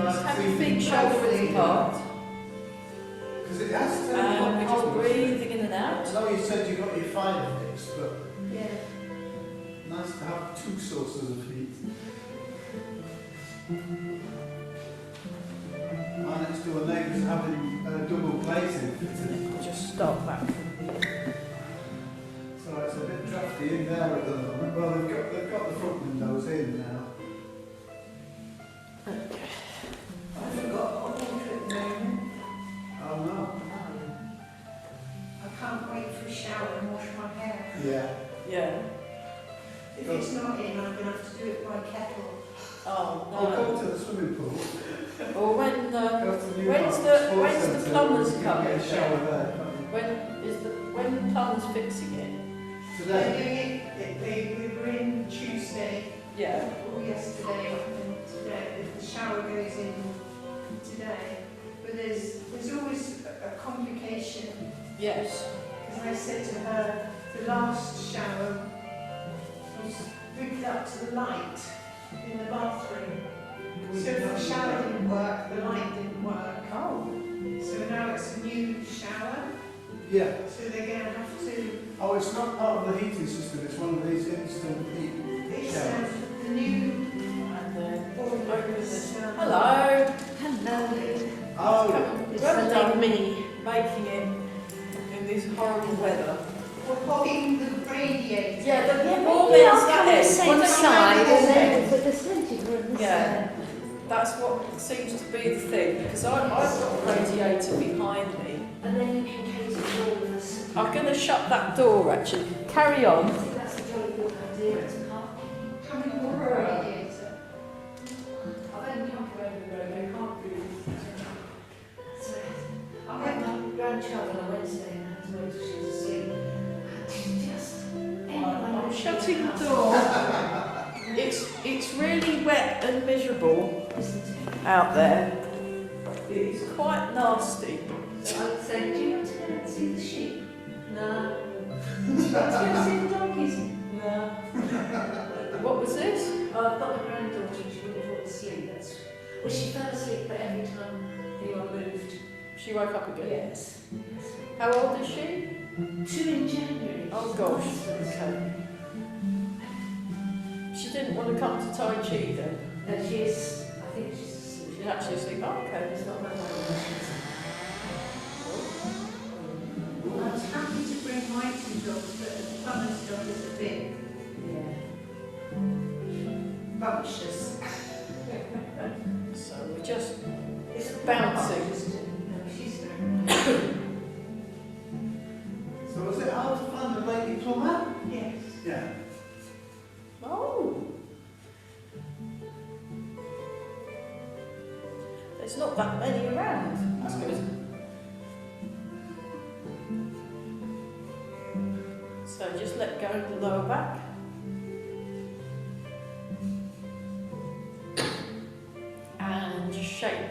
Just have your feet shoulder width apart. Because it has to. And we're just breathing in and out. I know you said you got your fire fixed, but Yeah. nice to have two sources of heat. My next door neighbours are having double glazing fitted. We'll just start back. So it's a bit drafty in there at the moment. Well, they've got the front windows in now. Okay. I forgot hot water at the moment. Oh no. I can't wait for a shower and wash my hair. Yeah. Yeah. If it's not in, I'm going to have to do it by kettle. Oh I'll no. go to the swimming pool. Or when Go to the when's Newmarket Sports the Centre, plumbers you can coming? Get a shower there, can't you? when the plumber's fixing it? They're Today. doing it, we were in Tuesday, Yeah. or yesterday, and today. The shower goes in today. But there's always a complication. Yes. As I said to her, the last shower was rigged up to the light in the bathroom. So if the shower didn't work, the light didn't work. Oh. So now it's a new shower, Yeah. so they're going to have to... Oh, it's not part of the heating system. It's one of these instant heat It's showers. the new And then boiler open is... this. Hello. Hello. Oh. It's Well the done. big me. Making it in this horrible weather. We're popping the radiator. Yeah, the Yeah, warm maybe ends I'll come that the end. same Why don't you side make and it warm then end? put the scented room this Yeah. side. That's what seems to be the thing, because I've got a radiator behind me. And then you can cater for all of us. I'm going to shut that door actually. Carry I on. think that's a jolly good idea. It's a car. Coming over the radiator. I've only come from over the road. I can't breathe. That's right. I met my grandchild on a Wednesday and I had to wait till she was asleep. And just... I'm shutting the door. It's really wet and miserable out there. It's quite nasty. So I would say, do you want to go and see the sheep? No. Do you want to go and see the donkeys? No. What was this? Oh, I've got my granddaughter and she wouldn't fall asleep. Well, she fell asleep, but every time anyone moved. She woke up again. Yes. How old is she? 2 in January. Oh gosh. Okay. She didn't want to come to Tai Chi then. No, she is, I think she's asleep. She's actually asleep. Oh, okay. It's not my mum. I was happy to bring my two dogs, but the plumber's dog is a bit Yeah. bumptious. So we're just It's bouncing. No, she's very So was it hard to find a lady plumber? Yes. Yeah. Oh. There's not that many around. That's good. So just let go of the lower back. And just shake.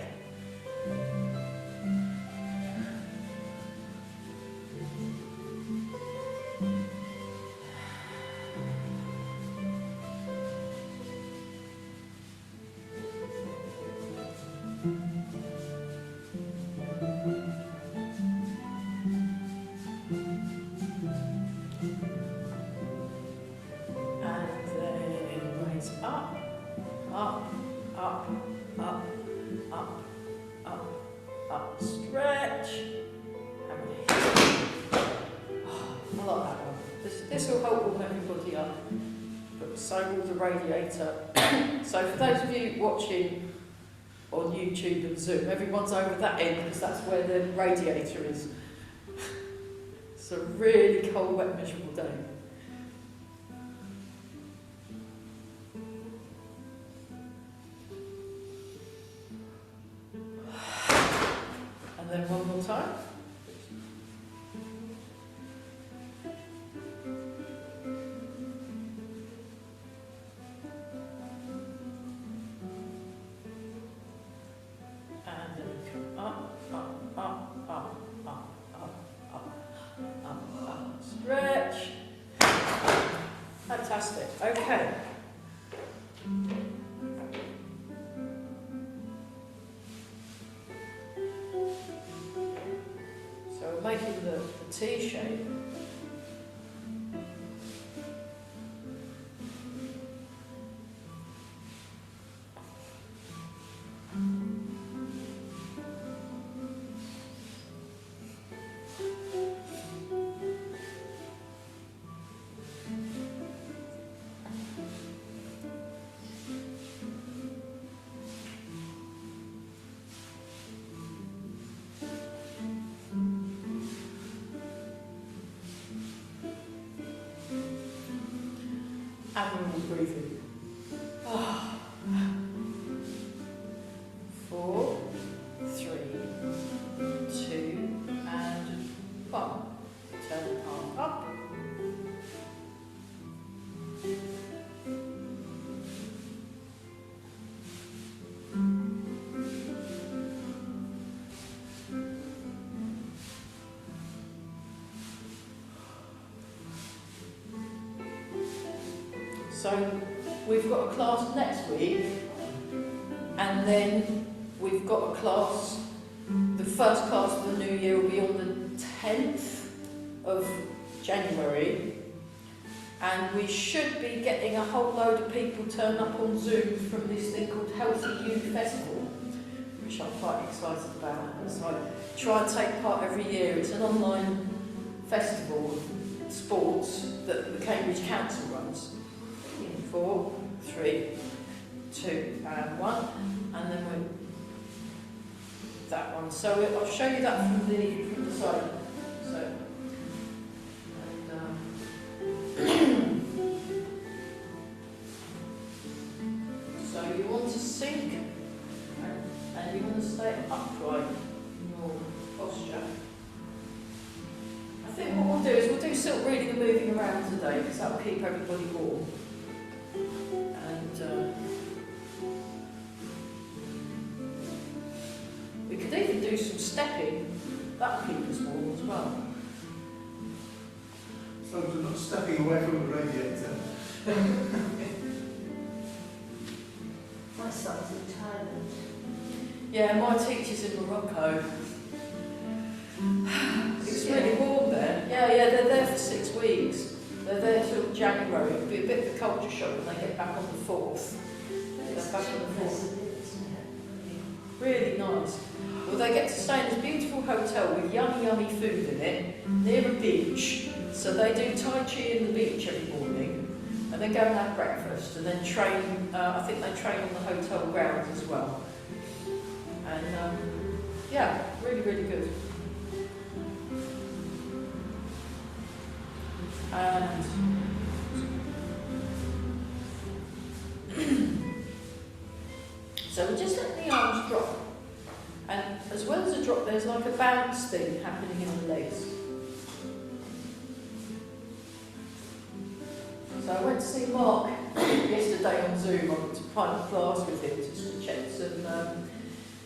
And then raise up, up, up, up, up, up, up, stretch. And release. Oh, I like that one. This will help warm everybody up, but so will the radiator. So for those of you watching on YouTube and Zoom, everyone's over that end because that's where the radiator is. It's a really cold, wet, miserable day. And then one more time. And then we come up, up, up, up, up, up, up, up, up. Stretch. Fantastic. Okay. T shape. Abdominal breathing. 4, 3, 2, and 1. Turn the palm up. So we've got a class next week, and then we've got a class, the first class of the new year will be on the 10th of January, and we should be getting a whole load of people turn up on Zoom from this thing called Healthy Youth Festival, which I'm quite excited about. So I try and take part every year. It's an online festival of sports that the Cambridge Council runs. 4, 3, 2, and 1, and then we that one. So I'll show you that from the side. So, so you want to sink, and you want to stay upright in your posture. I think what we'll do is we'll do silk reading and moving around today, because that will keep everybody warm. We could even do some stepping, that will keep us warm as well. So we're not stepping away from the radiator. My son's in Thailand. Yeah, my teacher's in Morocco. It's really warm there. Yeah, they're there for 6 weeks. They're there till January. It'll be a bit of a culture shock when they get back on the 4th. They're back on the 4th. Really nice. Well, they get to stay in this beautiful hotel with yummy, yummy food in it, near a beach. So they do Tai Chi in the beach every morning, and then go and have breakfast, and then train, I think they train on the hotel grounds as well. And yeah, really, really good. And so we just let the arms drop. And as well as a drop, there's like a bounce thing happening in the legs. So I went to see Mark yesterday on Zoom. I went to private class with him just to check some.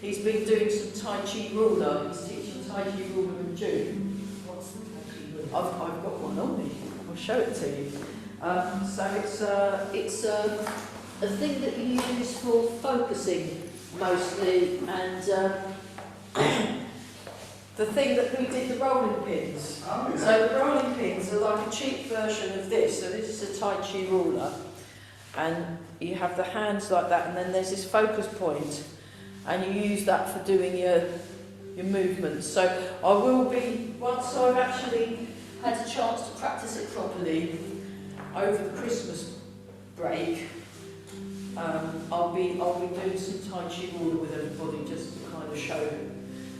He's been doing some Tai Chi ruler. He's teaching Tai Chi ruler in June. What's the Tai Chi ruler? I've got one on me. I'll show it to you. So it's a thing that you use for focusing mostly, and the thing that we did the rolling pins. Oh, yeah. So the rolling pins are like a cheap version of this. So this is a Tai Chi ruler, and you have the hands like that, and then there's this focus point, and you use that for doing your movements. So I will be, once I've actually had a chance to practice it properly over the Christmas break, I'll be doing some Tai Chi ruler with everybody just to kind of show them.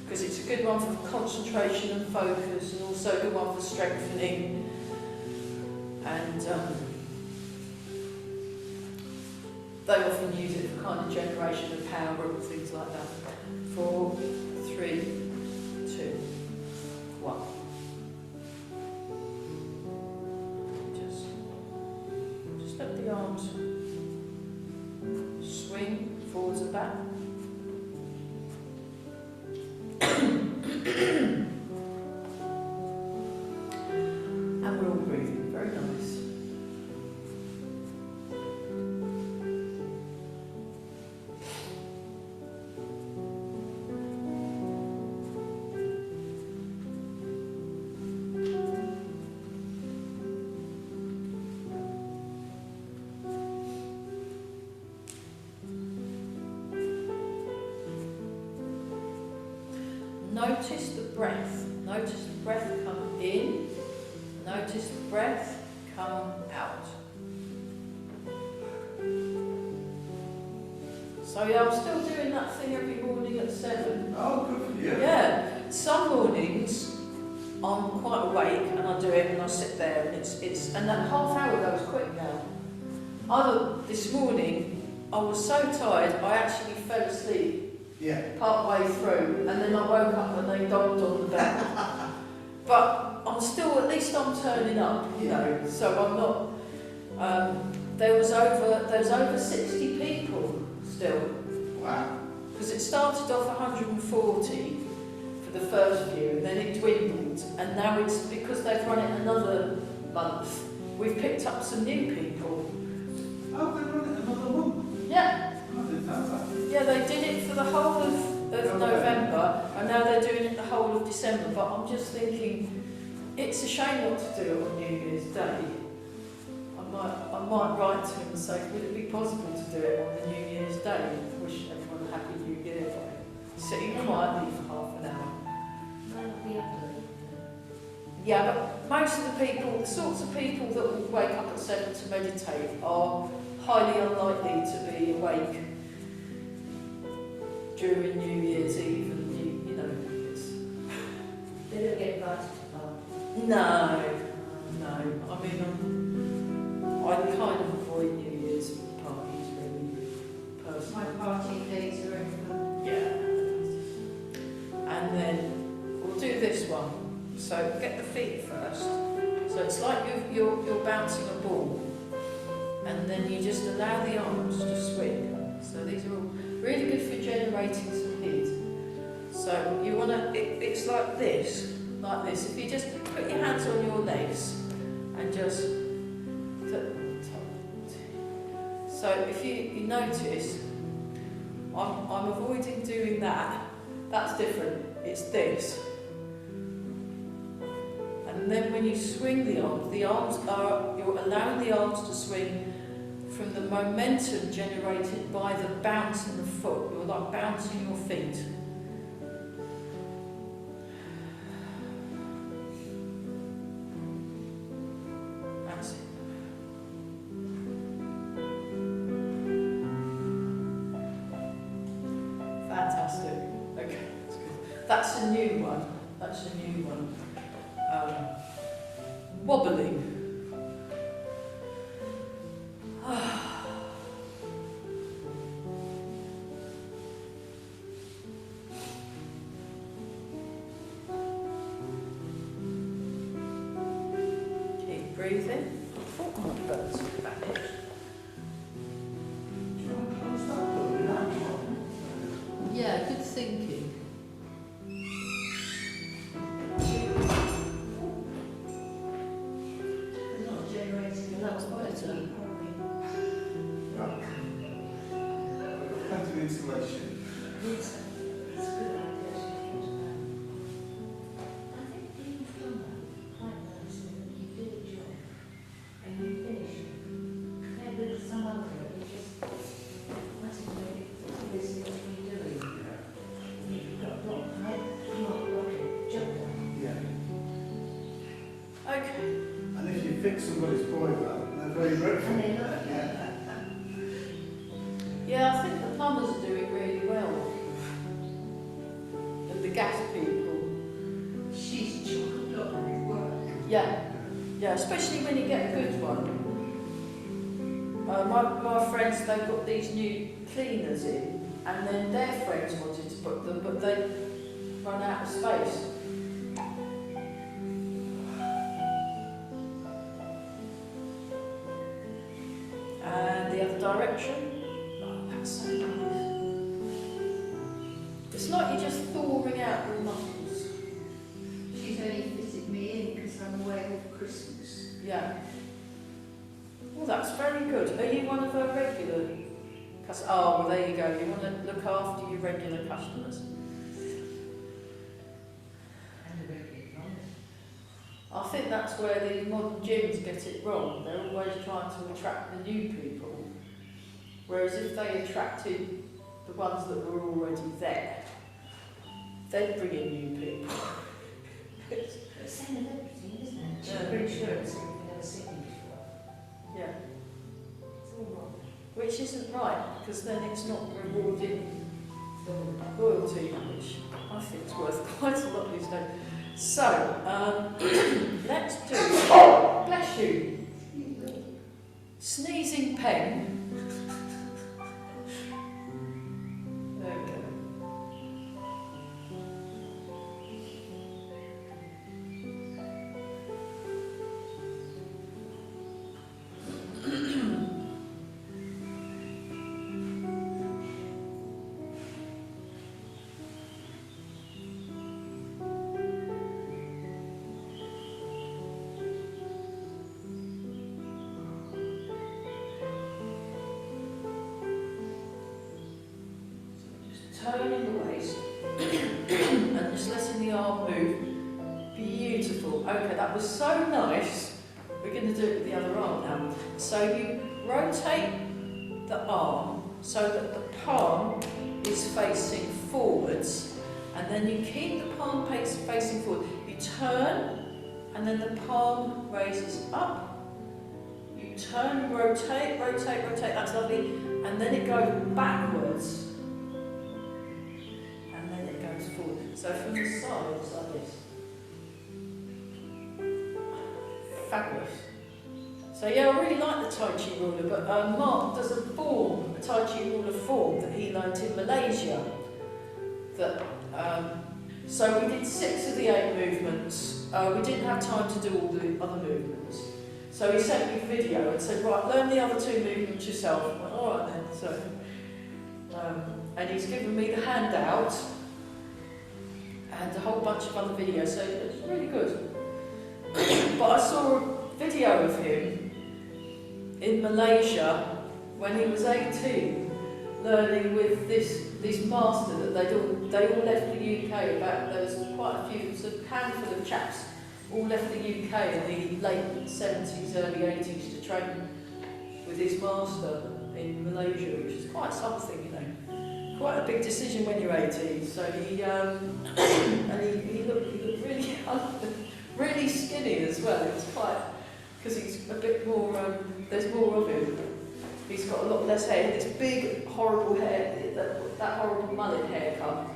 Because it's a good one for concentration and focus, and also a good one for strengthening. And they often use it for kind of generation of power and things like that. 4, 3, 2, 1. Just let the arms swing forwards and back. And we're all breathing, very nice. notice the breath. Notice the breath come in. Notice the breath come out. So yeah, I'm still doing that thing every morning at 7. Oh, good for you. Yeah. Some mornings I'm quite awake and I do it and I sit there and it's and that half hour goes quick now. This morning I was so tired I actually fell asleep part way through and then I woke up and they dogged on the bed. But I'm still, at least I'm turning up, you know, so I'm not there was over 60 people still. Wow. Because it started off 140 for the first few, and then it dwindled, and now it's, because they've run it another month, we've picked up some new people. Oh, they run it another month? Yeah. I didn't know that. Yeah, they did it for the whole of November, and now they're doing it the whole of December, but I'm just thinking, it's a shame not to do it on New Year's Day. I might write to him and say, would it be possible to do it on the New Year's Day? Wish everyone a happy New Year by sitting quietly for half an hour. Yeah, but most of the people, the sorts of people that will wake up at 7 to meditate are highly unlikely to be awake during New Year's Eve, and you know, it's... They don't get invited to parties. No. I mean, I kind of avoid New Year's parties, really, personally. My party days are over. Yeah. And then we'll do this one. So get the feet first. So it's like you're bouncing a ball, and then you just allow the arms to swing. So these are all really good for generating some heat. So you want to, it's like this. If you just put your hands on your legs and just, so if you notice, I'm avoiding doing that. That's different. It's this. And then when you swing the arms are, you're allowing the arms to swing from the momentum generated by the bounce in the foot. You're like bouncing your feet. That's it. Fantastic. Okay, that's good. That's a new one. Wobbling. Keep breathing. Oh, my bird's vanished. Do you want to close that door with that one? Yeah, good thinking. They're not generating enough Better. heat, are Right. Plenty of insulation. It's a good idea. I think being plumber, quite nice, that you do a job and you finish it. Maybe there's some other it, you just automatically this is what you're doing. You've got block head, not rocket, job done. Yeah. Okay. And if you fix somebody's boiler, they're very grateful. And they love it. Yeah. Yeah, I think the plumbers are doing really well. And the gas people. She's chock-a-block with work. Yeah, especially when you get a good one. My friends, they've got these new cleaners in, and then their friends wanted to book them, but they run out of space. And the other direction. Oh, that's so nice. It's like you're just thawing out your muscles. She's only fitted me in because I'm away for Christmas. Yeah. Well, that's very good. Are you one of her regular customers? Oh, well, there you go. You want to look after your regular customers. And the regular plumbers. I think that's where the modern gyms get it wrong. They're always trying to attract the new people. Whereas if they attracted the ones that were already there, they'd bring in new people. It's the same with everything, isn't it? Yeah. For insurance, we've never seen before. Yeah. It's all wrong. Which isn't right, because then it's not rewarding loyalty, which I think is worth quite a lot these days. So, let's do, bless you, sneezing pen. There we go. Turning the waist and just letting the arm move. Beautiful. Okay, that was so nice. We're going to do it with the other arm now. So you rotate the arm so that the palm is facing forwards, and then you keep the palm facing forward. You turn, and then the palm raises up. You turn, rotate, rotate, rotate. That's lovely. And then it goes backwards. Forward. So from the side, it's like this. Fabulous. So yeah, I really like the Tai Chi ruler, but Mark does a Tai Chi ruler form that he learnt in Malaysia. That so we did 6 of the 8 movements. We didn't have time to do all the other movements. So he sent me a video and said, right, learn the other 2 movements yourself. I went, all right then. So, and he's given me the handout and a whole bunch of other videos, so it's really good. But I saw a video of him in Malaysia when he was 18, learning with this master that they all left the UK. There was quite a few, so a handful of chaps all left the UK in the late 70s, early 80s to train with his master in Malaysia, which is quite something, you know. Quite a big decision when you're 18. So he looked really really skinny as well. It was quite, because he's a bit more. There's more of him. He's got a lot less hair. This big horrible hair, that horrible mullet haircut.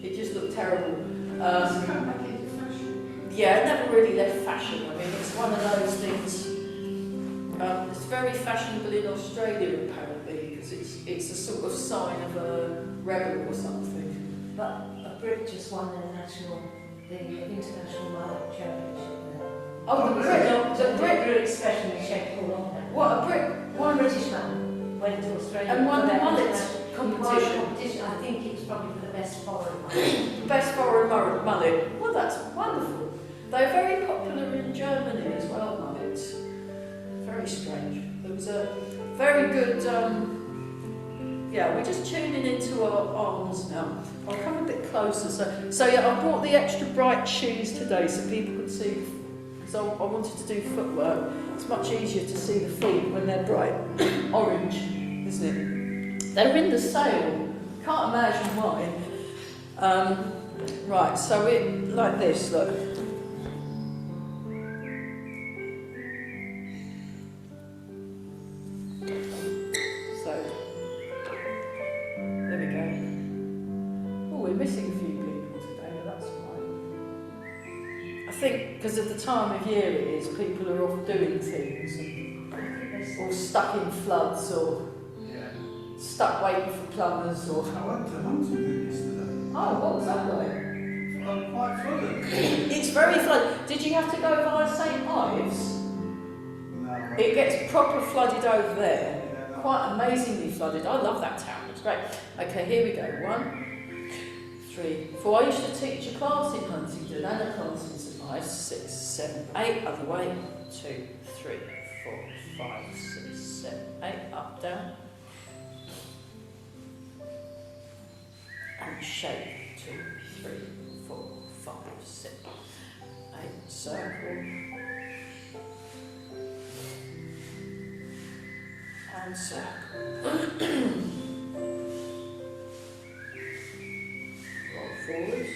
It just looked terrible. It's come back into fashion. Yeah, it never really left fashion. I mean, it's one of those things. It's very fashionable in Australia apparently, because it's a sort of sign of a rebel or something. But a Brit just won the international mullet championship there. Oh, the Brit. Brit especially checked all on that. What, a Brit? One British man went to Australia And won for the that mullet competition. competition. I think it's probably for the best foreign mullet. Best foreign mullet. Well, that's wonderful. They're very popular in Germany as well, mullets. Very strange. There was a very good, yeah, we're just tuning into our arms now. I'll come a bit closer. So yeah, I brought the extra bright shoes today so people could see, because I wanted to do footwork. It's much easier to see the feet when they're bright orange, isn't it? They're in the sale. Can't imagine why. Right, so it like this, look. Missing a few people today, but that's fine. I think because of the time of year it is, people are off doing things, or stuck in floods, or stuck waiting for plumbers, or... I went to Huntington yesterday. Oh, what was that like? I'm quite flooded. It's very flooded. Did you have to go via St Ives? No. It gets proper flooded over there. Yeah, no. Quite amazingly flooded. I love that town, it's great. Okay, here we go. 1, 3, 4. I used to teach a class in Huntingdon and a class in St Ives. 6, 7, 8. Other way. 2, 3, 4, 5, 6, 7, 8. Up, down. And shape. 2, 3, 4, 5, 6, 8. Circle. And circle. Roll forwards.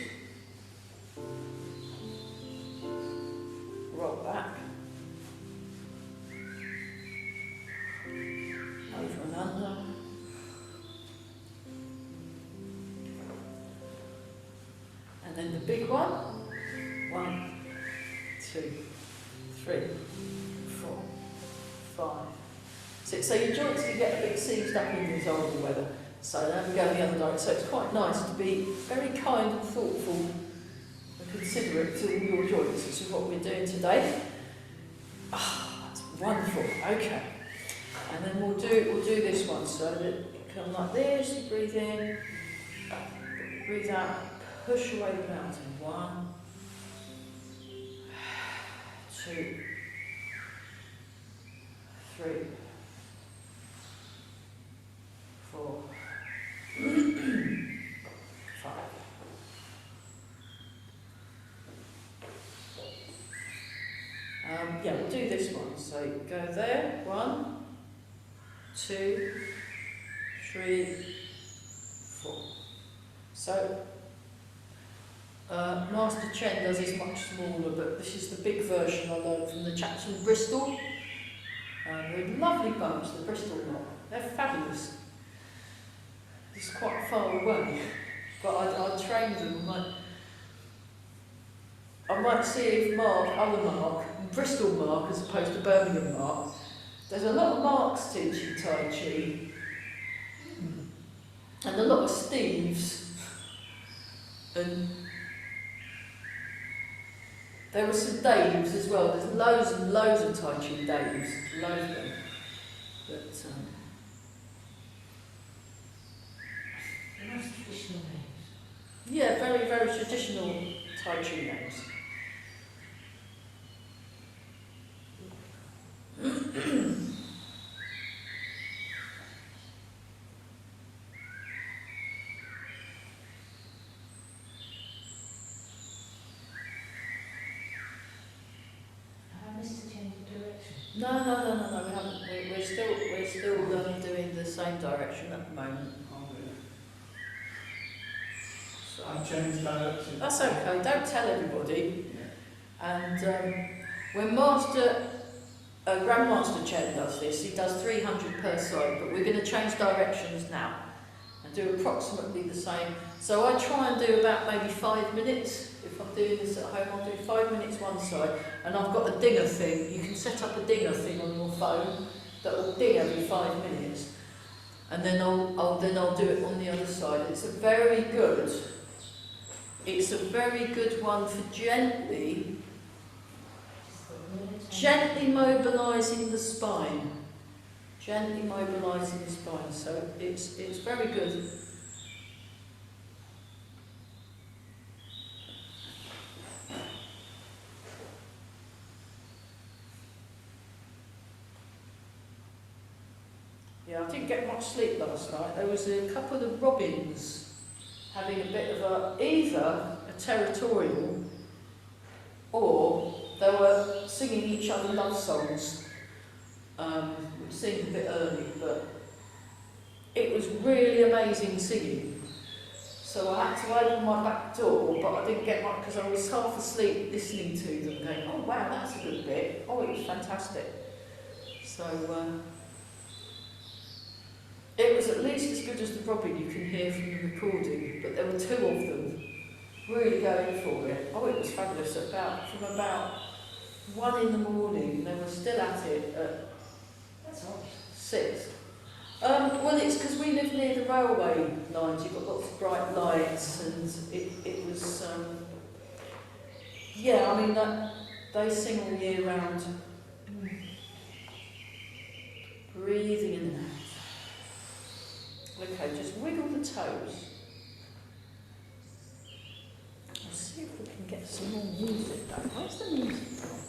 then the big one. 1, 2, 3, 4, 5, 6. So your joints can get a bit seized up in this older weather. So now we go the other direction. So it's quite nice to be very kind and thoughtful and considerate to all your joints, which is what we're doing today. Ah, that's wonderful. Okay. And then we'll do this one. So that you come like this, you breathe in, breathe out, push away the mountain. 1, 2, 3, 4, 5. Yeah, we'll do this one. So go there. 1, 2, 3, 4. So Master Chen does this much smaller, but this is the big version I learned from the chaps from Bristol. They're lovely bunch, the Bristol lot. They're fabulous. It's quite far away, but I trained them. I might see if Mark, other Mark, Bristol Mark as opposed to Birmingham Mark. There's a lot of Marks teaching Tai Chi, and a lot of Steves, and there were some Daves as well. There's loads and loads of Tai Chi Daves, loads of them. But Nice traditional names. yeah, very, very traditional Tai Chi names. Have I missed a change of direction? No, we haven't. We're still doing the same direction at the moment. So I changed direction. that's okay. Don't tell everybody. Yeah. And when Grandmaster Chen does this, he does 300 per side, but we're going to change directions now and do approximately the same. So I try and do about maybe 5 minutes. If I'm doing this at home, I'll do 5 minutes one side, and I've got a dinger thing. You can set up a dinger thing on your phone that will ding every 5 minutes, and then I'll do it on the other side. It's a very good one for gently mobilising the spine. Gently mobilising the spine. So it's very good. Yeah, I didn't get much sleep last night. There was a couple of robins having a bit of either a territorial, or they were singing each other love songs, which seemed a bit early, but it was really amazing singing. So I had to open my back door, but I didn't get much because I was half asleep listening to them, going, oh wow, that's a good bit. Oh, it was fantastic. So it was at least as good as the robin you can hear from the recording, but there were 2 of them really going for it. Oh, it was fabulous. From about 1 in the morning, they were still at it at That's odd. 6. Well, it's because we live near the railway lines. You've got lots of bright lights, and it was, yeah, I mean, they sing all year round. Breathing in and out. Okay, just wiggle the toes. Let's see if we can get some more music back. Where's the music gone?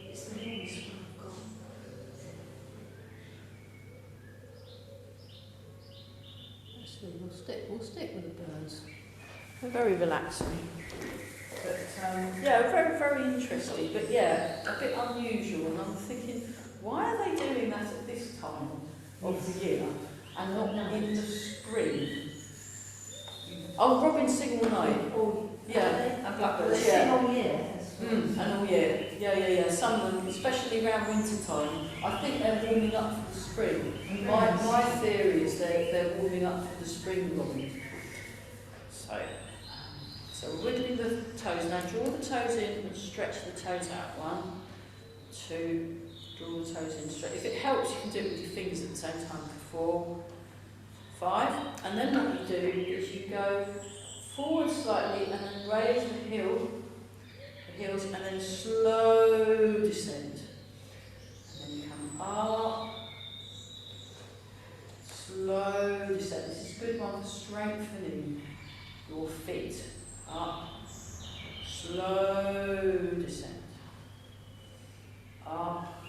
It's the names I've got. Actually, we'll stick with the birds. They're very relaxing. But yeah, very, very interesting. But yeah, a bit unusual. And I'm thinking, why are they doing that at this time of the year and not in the spring? Oh, Robins sing all night. Yeah, and blackbirds. They Yeah. sing all year. And all year. Yeah. Some of them, especially around winter time, I think they're warming up for the spring. My theory is they're warming up for the spring robin. So we're wiggling the toes. Now draw the toes in and stretch the toes out. 1, 2, draw the toes in, stretch. If it helps, you can do it with your fingers at the same time. 4, 5. And then what you do is you go forward slightly and then raise the heels, and then slow descend. And then you come up, slow descend. This is a good one for strengthening your feet. Up, slow descend. Up,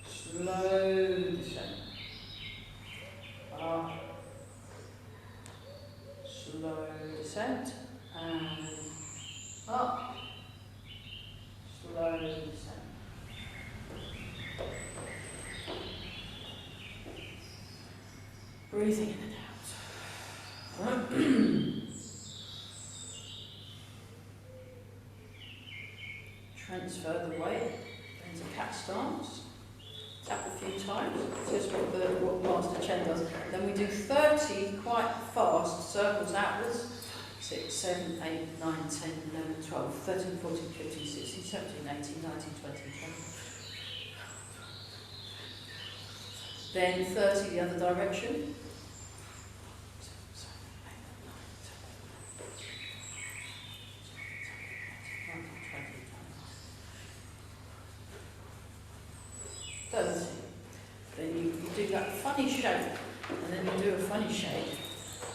slow descend. Up, slow descent, and up, slow descent. Breathing in and out. Transfer the weight into cat stance. Tap a few times. Just what Master Chen does. Then we do 30 quite fast circles outwards. 6, 7, 8, 9, 10, 11, 12, 13, 14, 15, 16, 17, 18, 19, 20, 20. Then 30 the other direction. Then you do that funny shape, and then you do a funny shape.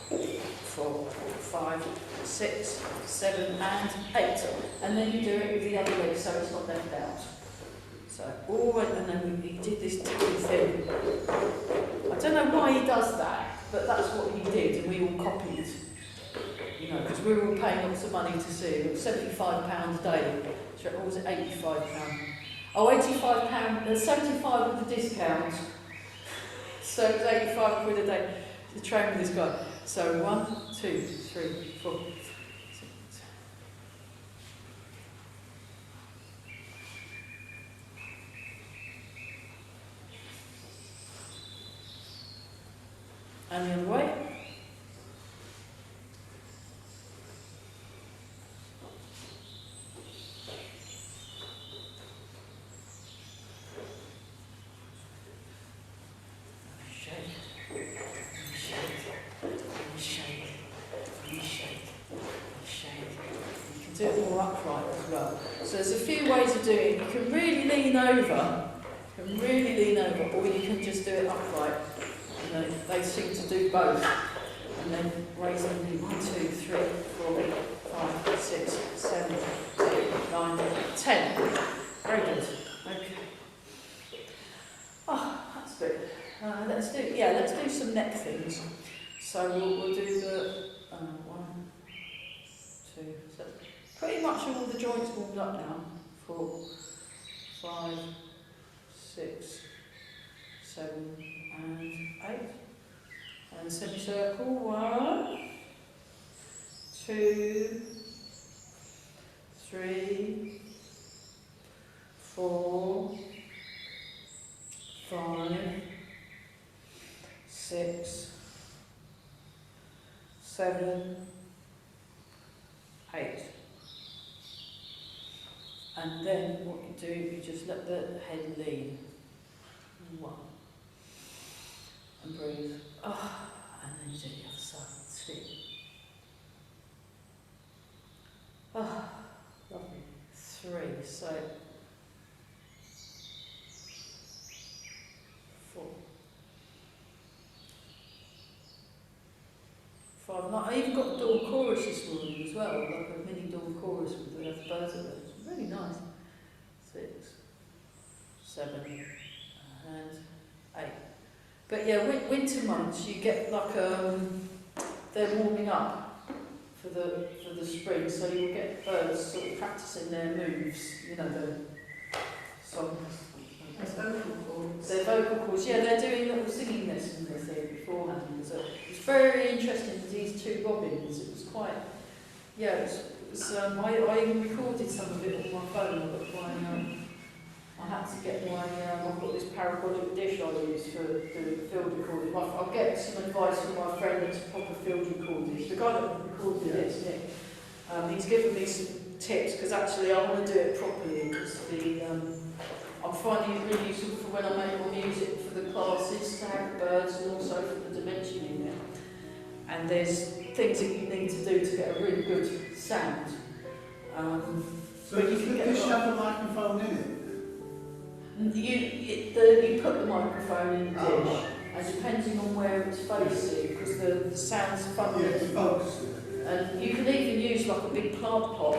4, 5, 6, 7, and 8. And then you do it with the other leg so it's not left out. So, and then he did this tappy thing. I don't know why he does that, but that's what he did, and we all copied. You know, because we were all paying lots of money to see it. It was £75 a day. Or was it £85? Oh, £85, 75 with the discount. So it was 85 quid a day to train with this guy. So 1, 2, 3, 4, 6. And the other way. Do it more upright as well. So there's a few ways of doing it. You can really lean over, or you can just do it upright. You know, they seem to do both. And then raise them 1, 2, 3, 4, 5, 6, 7, 8, 9, 10. Very good. Okay. Oh, that's good. Let's do some neck things. So we'll do the 1, 2, 7. Pretty much all the joints warmed up now. 4, 5, 6, 7, and 8. And semicircle. 1, 2, 3, 4, 5, 6, 7, 8. And then what you do, you just let the head lean. 1. And breathe. And then you do the other side. 2. Lovely. 3. So 4. 5. And I even got a dawn chorus this morning as well, like a mini dawn chorus with the birds of it. Really nice. 6, 7, and 8. But yeah, winter months you get like they're warming up for the spring. So you'll get birds sort of practicing their moves, you know, the songs. As vocal cords. Their vocal cords, yeah, they're doing little singing lessons, I think, beforehand. So it's very interesting with these two robins. It was quite, yeah, I even recorded some of it on my phone. I had to get my, I've got this parabolic dish I use for doing field recording. I'll get some advice from my friend that's a proper field recordist. The guy that recorded this, Nick, he's given me some tips, because actually I want to do it properly, because I'm finding it really useful for when I make my music for the classes, to have the birds and also for the dimension in it. And there's things that you need to do to get a really good sound. So does the dish have a microphone in it? You put the microphone in the dish, and depending on where it's facing, because the sound's funny. Yeah, it's focused. And you can even use like a big plant pot.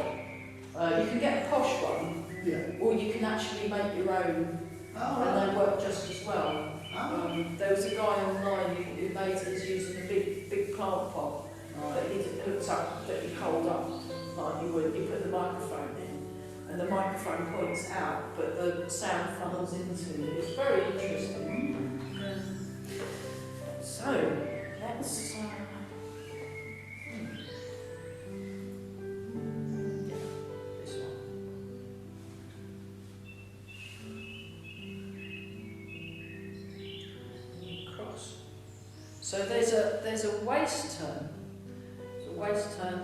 You can get a posh one, Yeah. or you can actually make your own, and they work just as well. There was a guy online who made it using a big plant pot that he hooks up, that you hold up like you would. You put the microphone in, and the microphone points out, but the sound funnels into it. It's very interesting. So let's. This one. Cross. So there's a waist turn. There's a waist turn.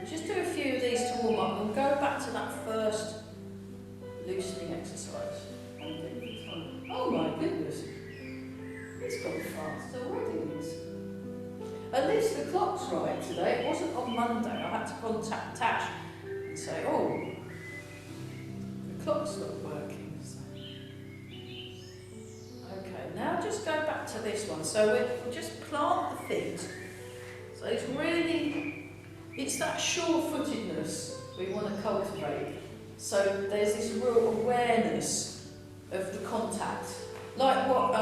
We'll just do a few of these to warm up and go back to that first loosening exercise. Oh my goodness. It's gone fast already. At least the clock's right today. It wasn't on Monday. I had to contact Tash and say, oh, the clock's not working. So. Okay, now just go back to this one. So we'll just plant the feet. So it's that sure-footedness we want to cultivate. So there's this real awareness of the contact. Like what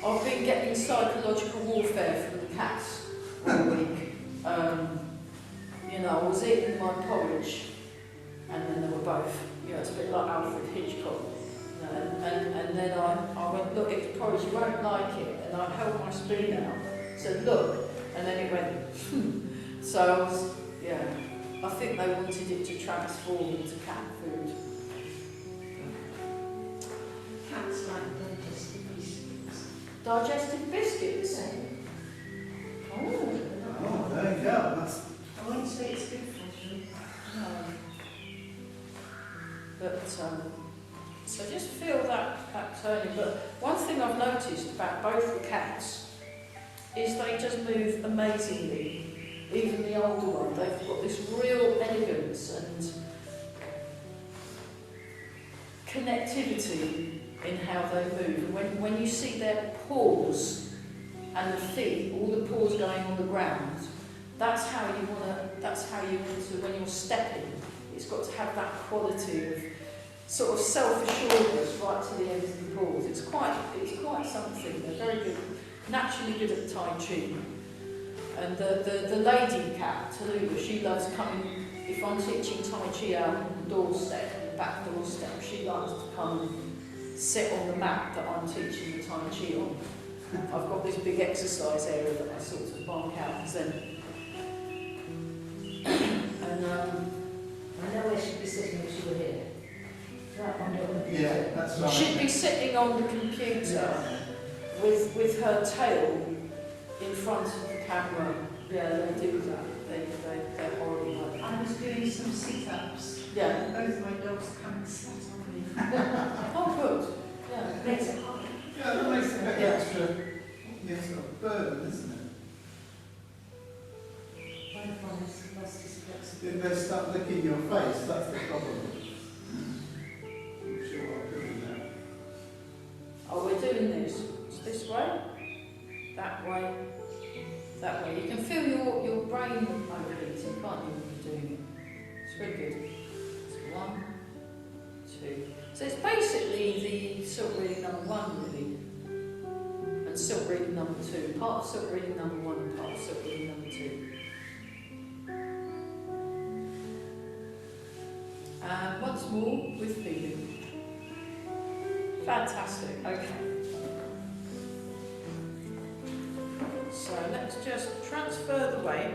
I've been getting psychological warfare from the cats all week. I was eating my porridge, and then they were both, it's a bit like Alfred Hitchcock. And then I went, look, it's porridge, you won't like it. And I held my spoon out, said, look, and then it went, So, I think they wanted it to transform into cat food. Cats like digestive biscuits. Digestive biscuits? Oh, there you go. I won't say it's good for you. No. But, so just feel that turning. But one thing I've noticed about both the cats is they just move amazingly. Even the older one, they've got this real elegance and connectivity in how they move. And when you see their paws and the feet, all the paws going on the ground, that's how you want to, when you're stepping, it's got to have that quality of sort of self-assuredness right to the end of the paws. It's quite something. They're very good, naturally good at Tai Chi. And the lady cat, Tallulah, she loves coming, if I'm teaching Tai Chi out on the doorstep, the back doorstep, she likes to come and sit on the mat that I'm teaching the Tai Chi on. I've got this big exercise area that I sort of mark out as then. And I know where she'd be sitting if she were here. Right on your computer. Yeah, that's right. she'd be sitting on the computer with her tail in front of the camera. Yeah, they do that. They're horrible like that. I was doing some sit-ups. Yeah. And both my dogs come and sat on me. Oh, good. Yeah. Makes it hard. Yeah, that makes it a bit extra, sort of burden, isn't it? One of mine has lost his flexibility. If they start licking your face, that's the problem. I'm sure I'll do that. Oh, we're doing this. It's this way, that way, that way. You can feel your brain overheating, can't you, when you're doing it? It's really good. It's 1, 2. So it's basically the silk reading number 1, really. And silk reading number 2, part of silk reading number 1 and part of silk reading number 2. And once more with feeling. Fantastic, okay. So let's just transfer the weight.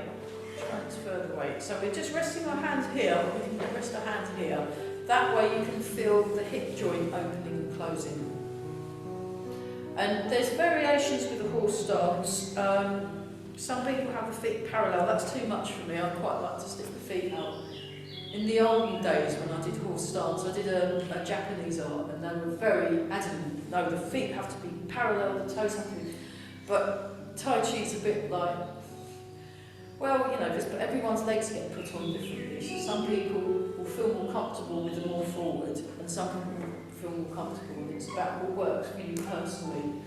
So we're just resting our hands here, we can rest our hands here. That way you can feel the hip joint opening and closing. And there's variations with the horse stance. Some people have the feet parallel, that's too much for me, I quite like to stick the feet out. In the olden days when I did horse stance, I did a Japanese art and they were very adamant, no, the feet have to be parallel, the toes have to be, but Tai Chi's a bit like, well, you know, just everyone's legs get put on differently, so some people will feel more comfortable with the more forward and some people will feel more comfortable, and it's about what works for you personally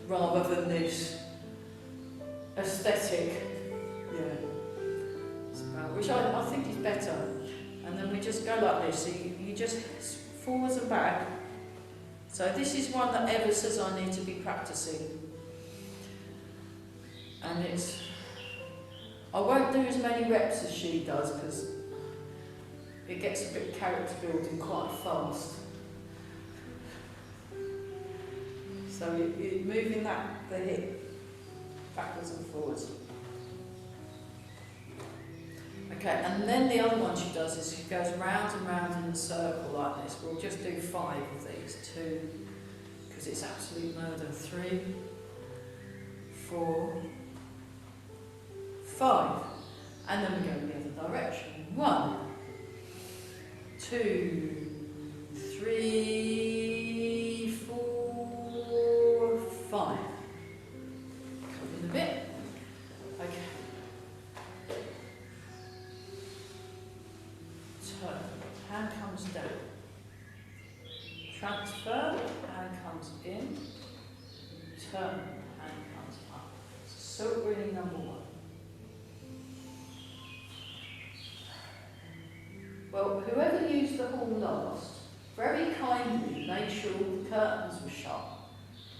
rather than this aesthetic, yeah, it's about, which I think is better. And then we just go like this, so you just forwards and back. So this is one that Eva says I need to be practicing. And it's, I won't do as many reps as she does because it gets a bit character building quite fast. So you're moving the hip backwards and forwards. Okay, and then the other one she does is she goes round and round in a circle like this. We'll just do 5 of these, 2, because it's absolute murder. 3, 4, 5. And then we go in the other direction. 1, 2, 3, 4, 5. Come in a bit. Okay. Turn, hand comes down. Transfer, hand comes in. Turn, hand comes up. So really number 1. Well, whoever used the hall last very kindly made sure the curtains were shut.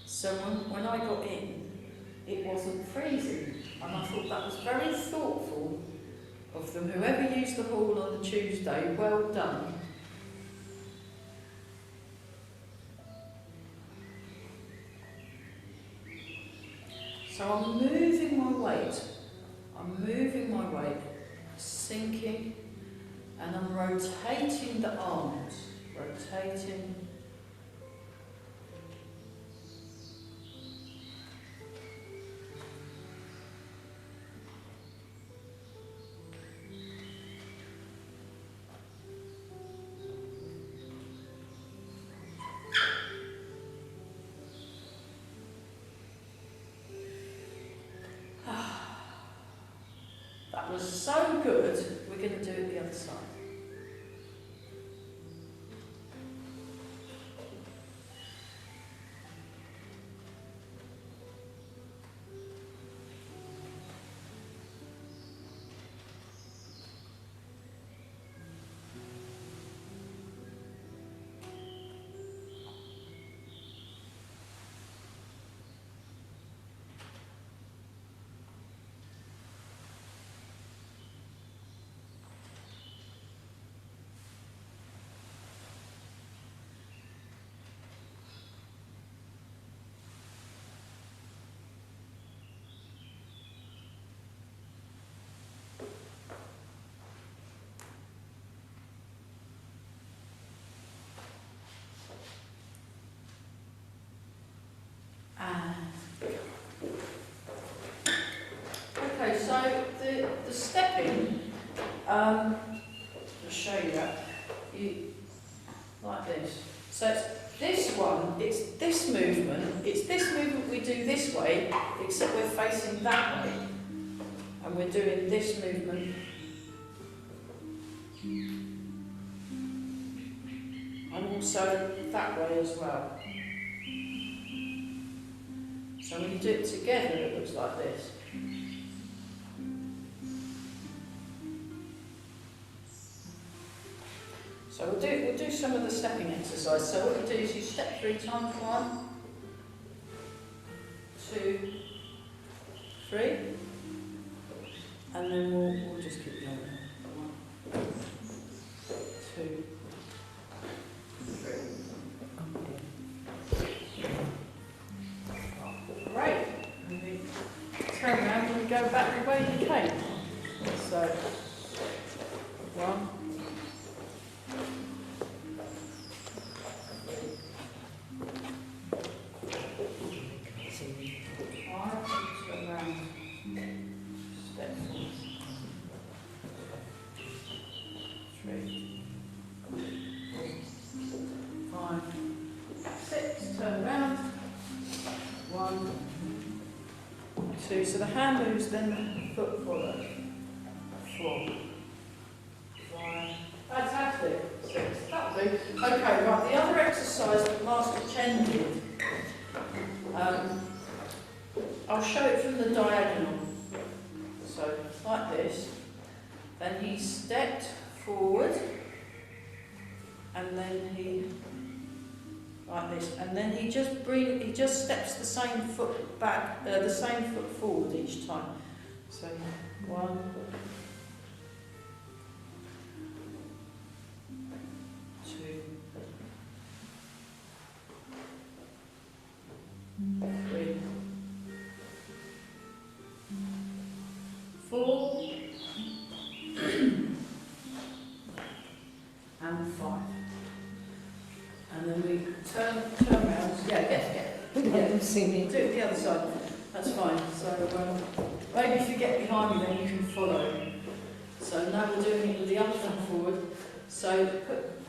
So when I got in, it wasn't freezing. And I thought that was very thoughtful of them. Whoever used the hall on the Tuesday, well done. So I'm moving my weight, sinking, and I'm rotating the arms, rotating. That was so good, we're going to do it the other side. Okay, so the stepping, I'll show you that, like this. So it's this one, it's this movement we do this way, except we're facing that way. And we're doing this movement. And also that way as well. So when you do it together, it looks like this. So we'll do some of the stepping exercise. So what you do is you step 3 times, 1, 2, 3, and then we'll just keep going. 1, 2, 3. Great. And we turn around and we go back the way you came. So 1. 2, so the hand moves, then the foot follows. 4, 5, fantastic. 6, that'll do. Okay, right, the other exercise that Master Chen did, I'll show it from the diagonal. So, like this. Then he stepped forward, and then he, like this, and then he just steps the same foot back, the same foot forward each time. So 1, 2, 3, 4, and 5. And then we turn around. Yeah, I've seen do it the other side. That's fine. So maybe if you get behind me, then you can follow. So now we're doing it with the other foot forward. So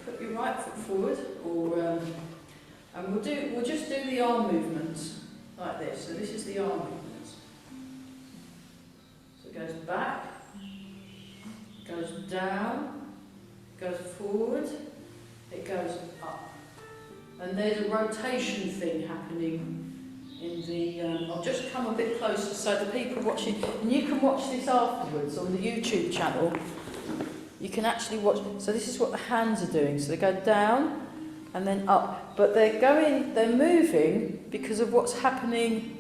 put your right foot forward, or and we'll just do the arm movements like this. So this is the arm movements. So it goes back, goes down, goes forward, it goes up. And there's a rotation thing happening in the... I'll just come a bit closer so the people watching... And you can watch this afterwards on the YouTube channel. You can actually watch... So this is what the hands are doing. So they go down and then up. But they're moving because of what's happening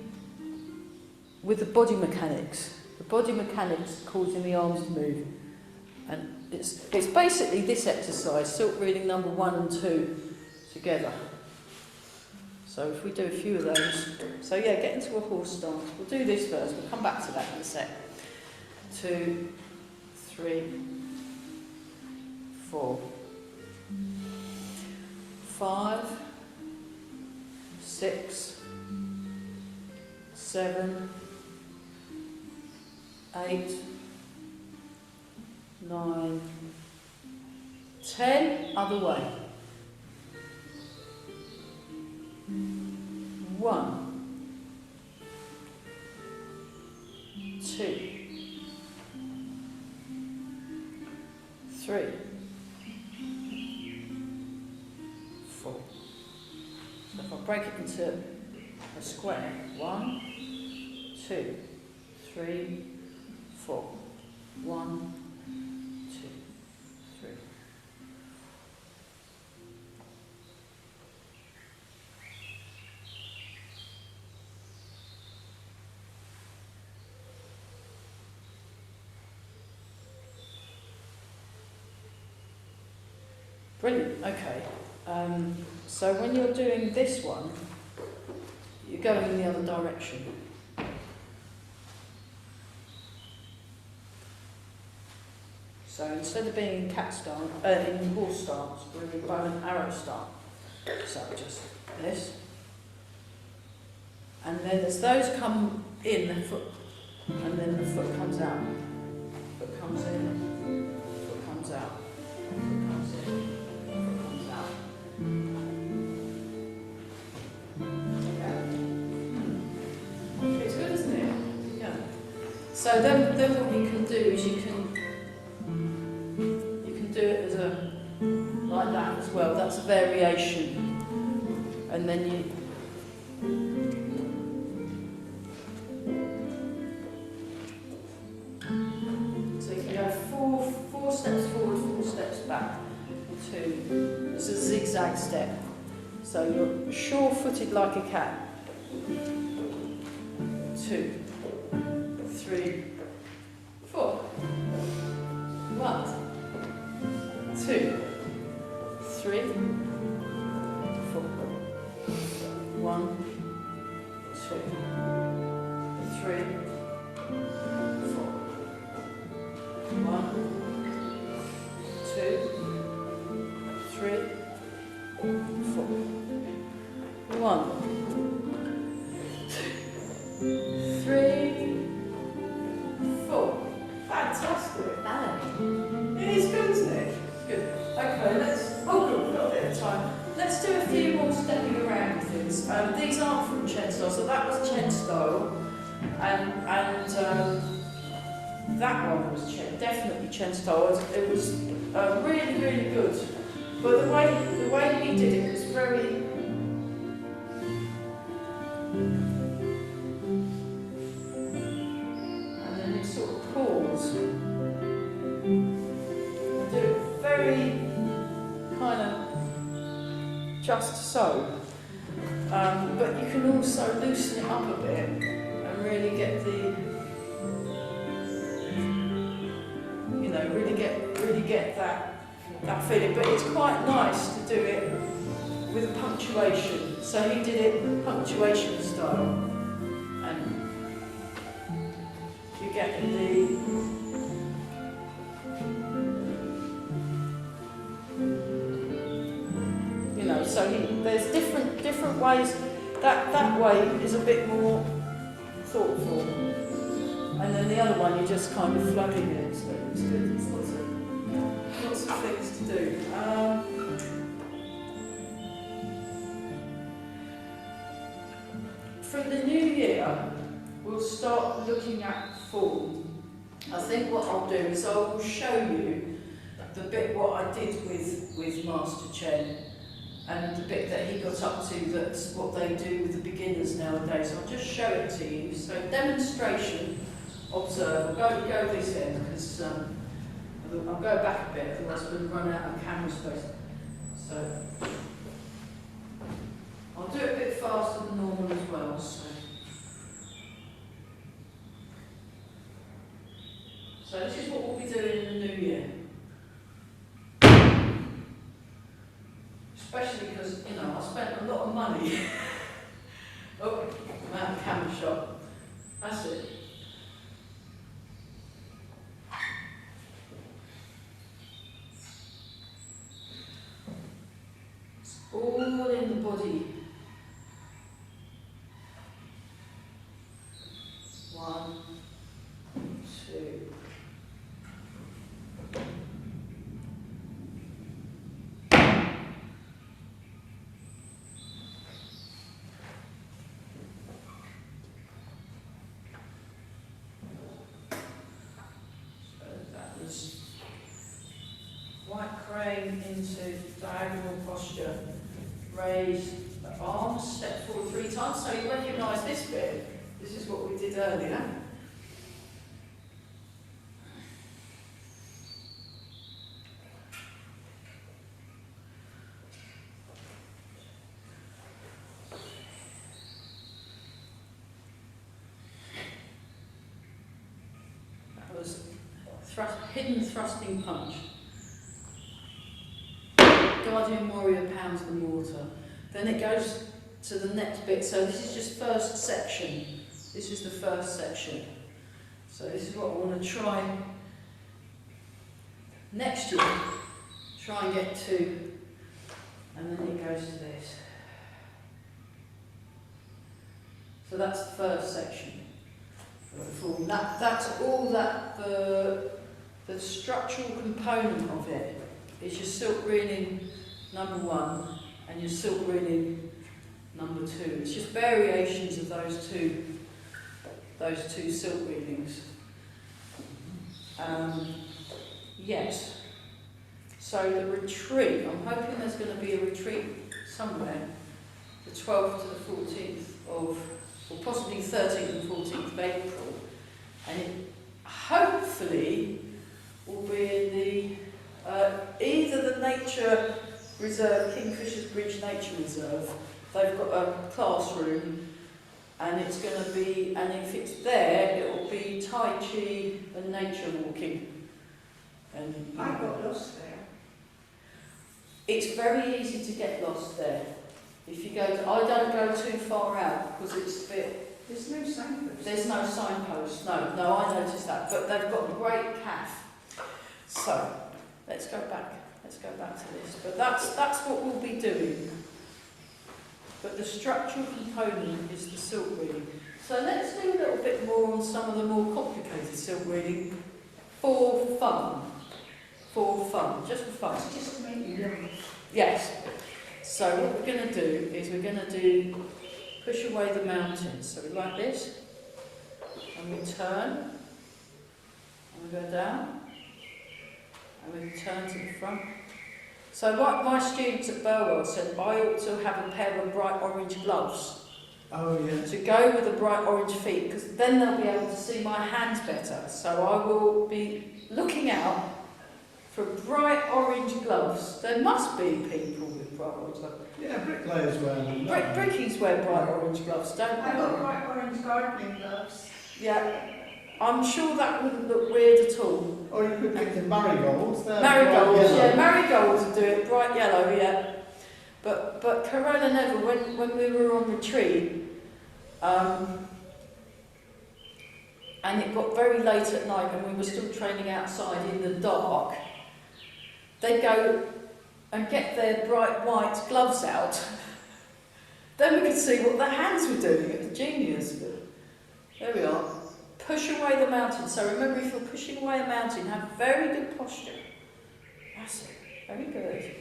with the body mechanics. The body mechanics causing the arms to move. And it's basically this exercise, silk reading number 1 and 2. Together. So if we do a few of those. So yeah, get into a horse stance. We'll do this first. We'll come back to that in a sec. 2, 3, 4, 5, 6, 7, 8, 9, 10. Other way. 1, 2, 3, 4. So if I break it into a square, 1, 2, 3, 4. 1, 2, 3. Brilliant, okay. So when you're doing this one, you're going in the other direction. So instead of being in cat stance, in horse stance, we're in bow and arrow stance. So just this. And then as those come in, the foot, and then the foot comes out. Foot comes in, foot comes out. Foot comes in. It's good, isn't it? Yeah. So then what you can do is you can do it as a like that as well. That's a variation. And then you so you can go four steps forward, 4 steps back. 2. It's a zigzag step. So you're sure-footed like a cat. 2, 3, 4. 1, 2, 3, 4. 1, 2, 3, 4. 1, 2, 3, 4. 1, 2, 3, 4. Fantastic. Ballet. It is good, isn't it? Good. Okay, let's. Oh, good, we've got a bit of time. Let's do a few more stepping around things. These aren't from Chen style, so that was Chen style, and that one was definitely Chen style. It was really, really good. But the way he did it was very. And then he sort of pause. Do it very kind of just so. But you can also loosen it up a bit and really get the, you know, really get that feeling. But it's quite nice to do it with a punctuation. So he did it punctuation style, and you get the. So there's different ways. That way is a bit more thoughtful, and then the other one you're just kind of floating in. So it's good. There's lots of things to do. From the new year, we'll start looking at form. I think what I'll do is I will show you the bit what I did with Master Chen. And the bit that he got up to, that's what they do with the beginners nowadays. I'll just show it to you. So demonstration, observe. I'll go this end, because I'll go back a bit, otherwise we'll run out of camera space. So I'll do it a bit faster than normal as well. So this is what we'll be doing in the new year. Especially because, you know, I spent a lot of money. Oh, I'm out of camera shot. That's it. It's all in the body. 1, 2. White crane into diagonal posture. Raise the arms, step forward 3 times. So you recognise this bit. This is what we did earlier. That was hidden thrusting punch. Guardian Warrior pounds the mortar. Then it goes to the next bit. So this is just first section. This is the first section. So this is what I want to try next year. Try and get to. And then it goes to this. So that's the first section. That's all that the structural component of it is your silk reeling number 1 and your silk reeling number 2. It's just variations of those two silk reelings. Yes. So the retreat, I'm hoping there's going to be a retreat somewhere, the 12th to the 14th of, or possibly 13th and 14th of April, and it hopefully will be in the either the Nature Reserve, Kingfisher's Bridge Nature Reserve. They've got a classroom And it's going to be, and if it's there, it will be Tai Chi and nature walking. And I got lost there. it's very easy to get lost there. If you go, I don't go too far out because it's a bit. There's no signpost. There's no signpost. No, I noticed that. But they've got a great cafe. So let's go back. Let's go back to this. But that's what we'll be doing. But the structural component is the silk reading. So let's do a little bit more on some of the more complicated silk reading for fun. For fun, just for fun. Just to make you learn. Yes. So what we're going to do is we're going to do push away the mountains. So we like this, and we turn, and we go down, and we turn to the front. So what my students at Burwell said, I ought to have a pair of bright orange gloves Oh, yeah. to go with the bright orange feet, because then they'll be able to see my hands better. So I will be looking out for bright orange gloves. There must be people with bright orange gloves. Yeah, bricklayers wear them. don't they? Brickies wear bright orange gloves, don't I got they? bright orange gardening gloves. Yeah. I'm sure that wouldn't look weird at all. Or you could get the marigolds. They're Marigolds, bright yellow. yeah, marigolds would do it, bright yellow, yeah. But Corona and Neville, when we were on retreat, and it got very late at night and we were still training outside in the dark, they'd go and get their bright white gloves out. Then we could see what their hands were doing. It was genius. But there we are. Push away the mountain. So remember, if you're pushing away a mountain, have very good posture. That's it. Very good.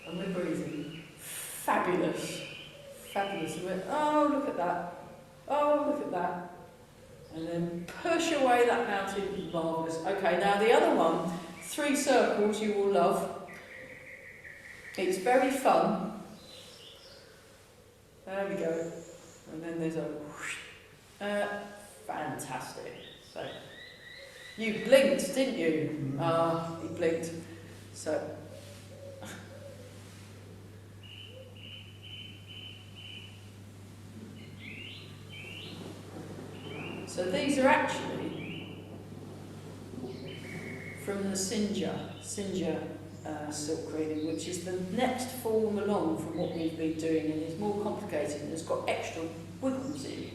And we're breathing. Fabulous. Fabulous. And oh, look at that. Oh, look at that. And then push away that mountain. Marvellous. Okay, now the other one, 3 circles you will love. It's very fun. There we go. And then there's a whoosh. Fantastic. So you blinked, didn't you? You blinked. So these are actually from the Sinja silk reading, which is the next form along from what we've been doing, and is more complicated and has got extra wiggles in.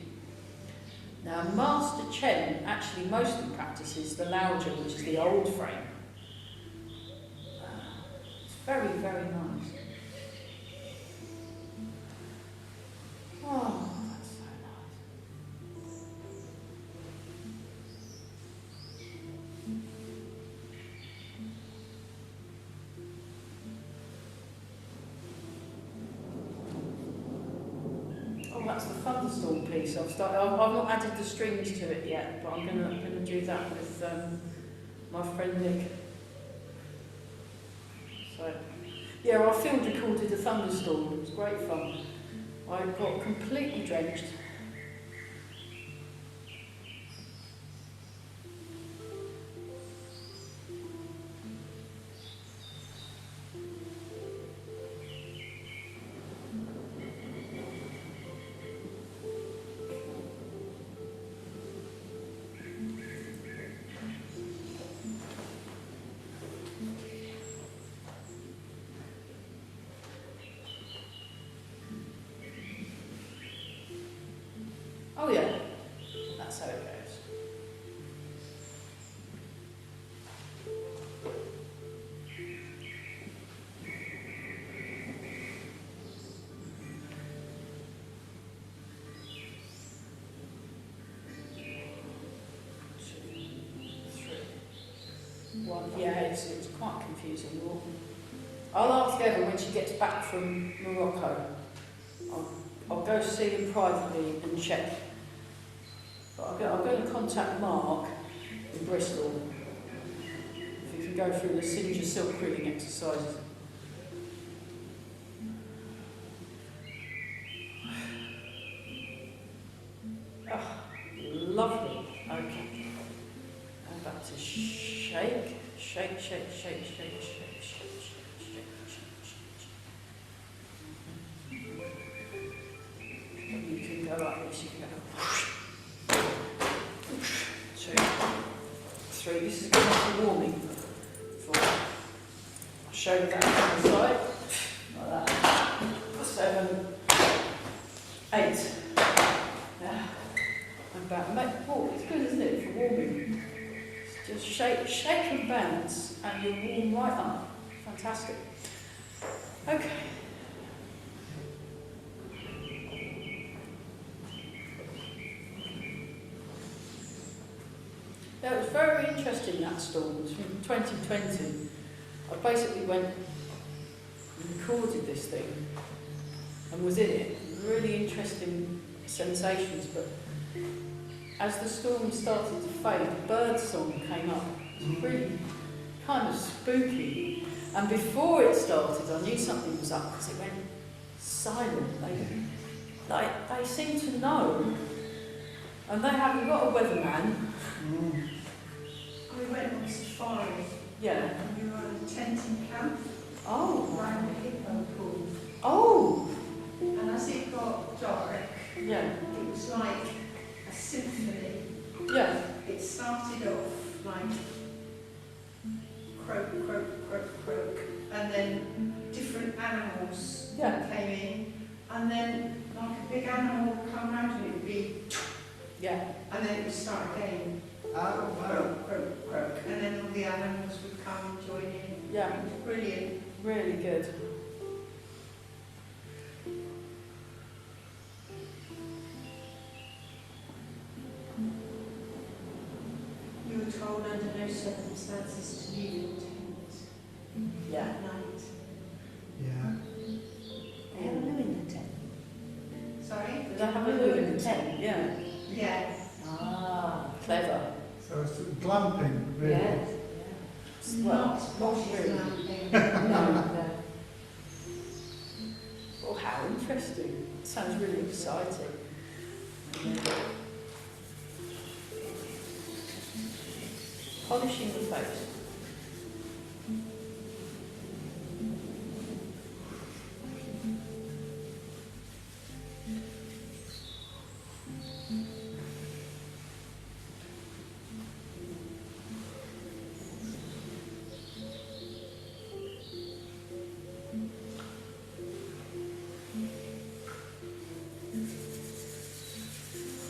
Now, Master Chen actually mostly practices the Laoja, which is the old frame. It's very, very nice. Oh, that's so nice. Oh, that's the thunderstorm piece. I've not added the strings to it yet, but I'm gonna do that with my friend Nick. So, yeah, I field recorded a thunderstorm. It was great fun. I got completely drenched. Oh yeah, that's how it goes. One, yeah, it's quite confusing. I'll ask Eva when she gets back from Morocco. I'll go see him privately and check. But I'm going to contact Mark in Bristol if he can go through the Sinja silk reading exercises. Oh, lovely. Okay. And back to shake, shake, shake, shake, shake, shake, shake, shake, shake, shake, shake. You can go like this, you can go 2, 3. This is good enough for warming. 4. I'll show you that on the side. Like that. 7, 8. Yeah. And back. It's good, isn't it, for warming? Just shake and bounce, and you'll warm right up. Fantastic. Okay. Yeah, it was very interesting, that storm. It was from 2020. I basically went and recorded this thing and was in it. Really interesting sensations, but as the storm started to fade, a bird song came up. It was really kind of spooky. And before it started, I knew something was up because it went silent. They seem to know, and they haven't got a weatherman. We went on safari. Yeah. And we were on a tenting camp Oh. around the hippo pool. Oh. And as it got dark, Yeah. it was like a symphony. Yeah. It started off like croak, croak, croak, croak, and then different animals Yeah. came in, and then like a big animal would come round and it would be, Yeah. and then it would start again. Oh, wow. Croak, croak, croak, and then all the animals would come and join in. Yeah. It was brilliant. Really good. We were told under no circumstances to leave your tent Yeah. at night. Yeah. They have a loo in the tent. Sorry? Did I have a loo in the tent? Yeah. Yeah. Ah, clever. So it's glamping, really. Yes. Well, Not not what really. is No. Oh, how interesting. Sounds really exciting. Polishing the face.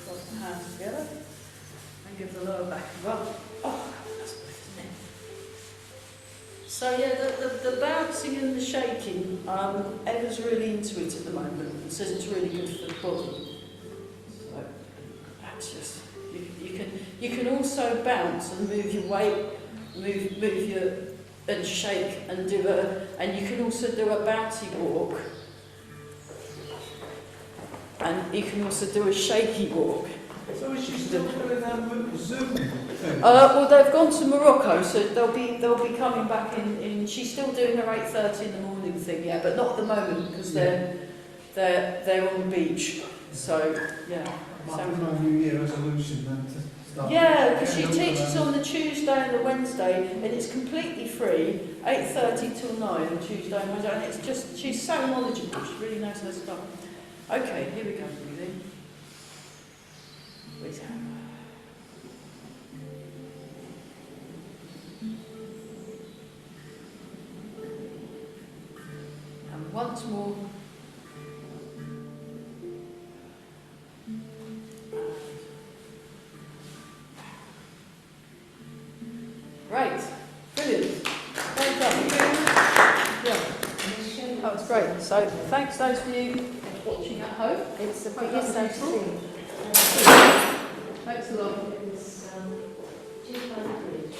Cross the hands together and give the lower back a rub. Oh, that's good, isn't it? So yeah, the bouncing and the shaking, Eva's really into it at the moment and says it's really good for the body. So that's just, you can also bounce and move your weight, move your, and shake and and you can also do a bouncy walk. And you can also do a shaky walk. So is she still doing that Zoom thing? Well, they've gone to Morocco, so they'll be coming back in. She's still doing her 8:30 in the morning thing, yeah, but not at the moment because they're on the beach. So yeah. Might be my New Year resolution then to start. Yeah, because she getting up teaches around. on the Tuesday and the Wednesday, and it's completely free, 8:30 till 9 on Tuesday and Wednesday, and it's just she's so knowledgeable. She really knows her stuff. Okay, here we go, breathing. Breathe out. And once more. Great, brilliant. Well done. Yeah, that was great. So thanks those of you watching at home. It's the Hope biggest that I've was useful. seen. Thanks a lot. It was just by the bridge.